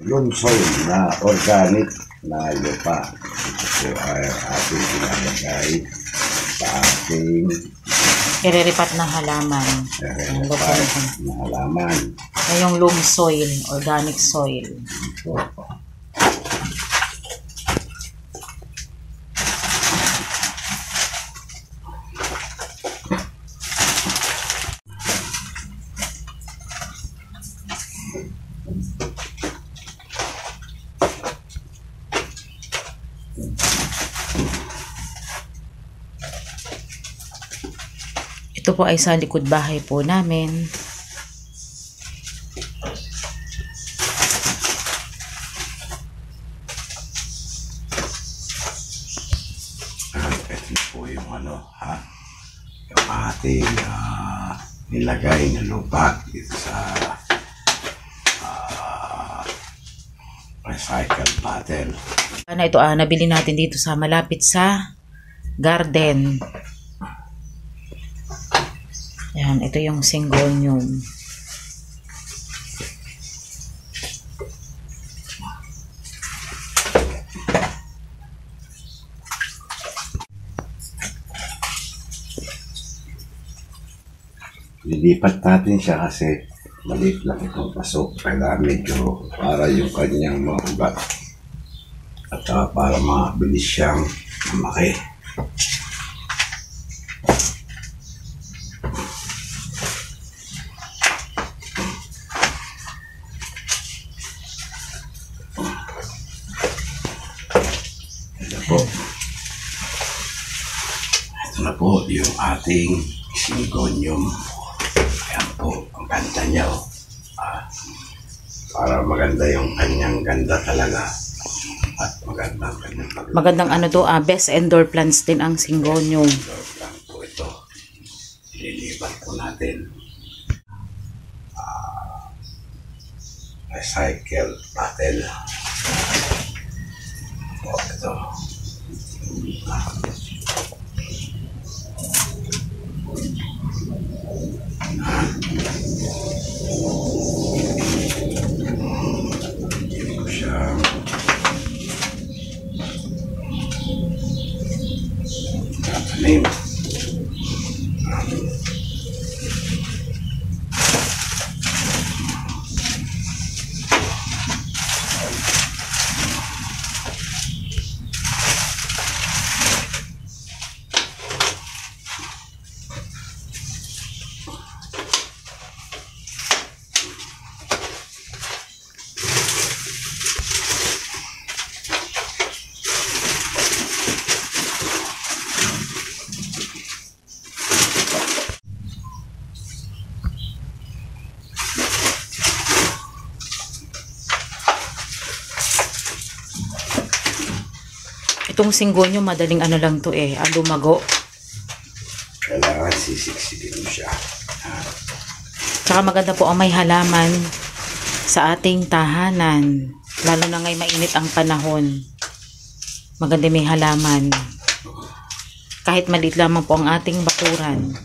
Lunsoy na organic na lupa. Ito po ay ating ilalagay sa ating ireripat na halaman. na halaman. Yung loam soil, organic soil. Ito. Ito po ay sa likod bahay po namin. Ito po yung yung ating nilagay na lupa dito sa recycled bottle. Ito nabili natin dito sa malapit sa garden. Yan, ito yung syngonium. Lilipat natin siya kasi maliit lang itong paso. Kaya medyo para yung kanyang mahugat. At para mabilis siyang lumaki. Ito na po yung ating syngonium. Ayan po, ang ganda niya. Para maganda yung kanyang ganda talaga. At maganda ang kanyang pagluto. Magandang best indoor plants din ang syngonium. Indoor plant po ito. Ililipat po natin. Recycle bottle. Ito. Name. Itong syngonium, madaling lang to lumago. Kailangan sisiksikin mo siya. Tsaka maganda po ang may halaman sa ating tahanan. Lalo na ngayon mainit ang panahon. Maganda may halaman. Kahit maliit lamang po ang ating bakuran.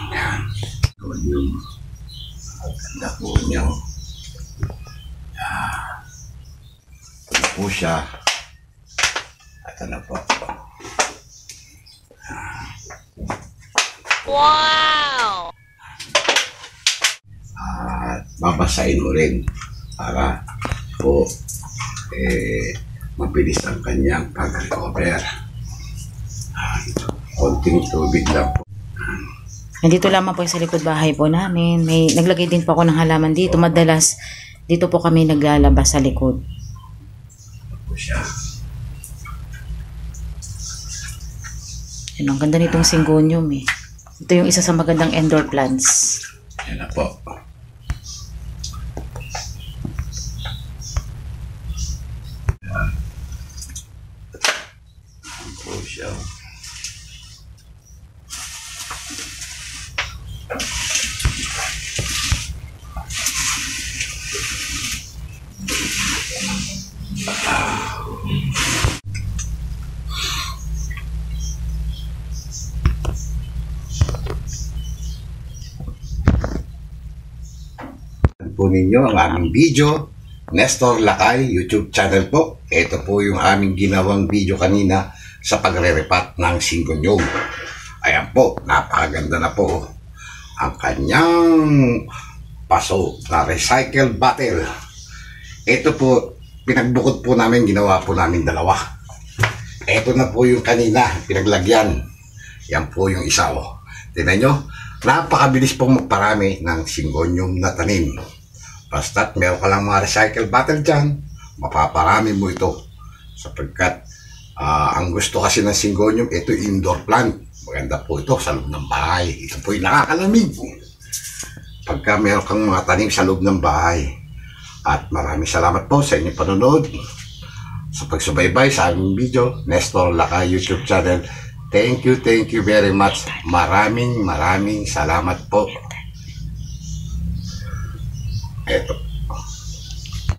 Yan. Ito yung ganda po niya. Ito po siya. Ito na po. Wow! At babasahin mo rin para po mabilis ang kanyang pag-recover. Konting tubig lang po. Nandito lamang po sa likod bahay po namin. May naglagay din po ako ng halaman dito. Madalas dito po kami naglalabas sa likod. Ito po siya. Yan, ang ganda nitong syngonium Ito yung isa sa magandang indoor plants. Yan na po. Yan. Yan po siya. po ninyo ang aming video. Nestor Lakay YouTube channel po. Ito po yung aming ginawang video kanina sa pagre-repat ng singonyog. Ayan po, napakaganda na po ang kanyang paso na recycle bottle. Ito po, pinagbukod po namin, ginawa po namin dalawa. Ito na po yung kanina, pinaglagyan. Yan po yung isa. Tignan nyo, napakabilis pong magparami ng singonyum na tanim. Basta't meron ka lang mga recycle bottle dyan, mapaparami mo ito. Sapagkat ang gusto kasi ng singonyum, ito indoor plant. Maganda po ito sa loob ng bahay. Ito po yung nakakalamig. Pagka meron kang mga tanim sa loob ng bahay. At maraming salamat po sa inyong panonood. Sa pagsubaybay sa aming video, Nestor Lakay YouTube channel. Thank you very much. Maraming salamat po. Eto.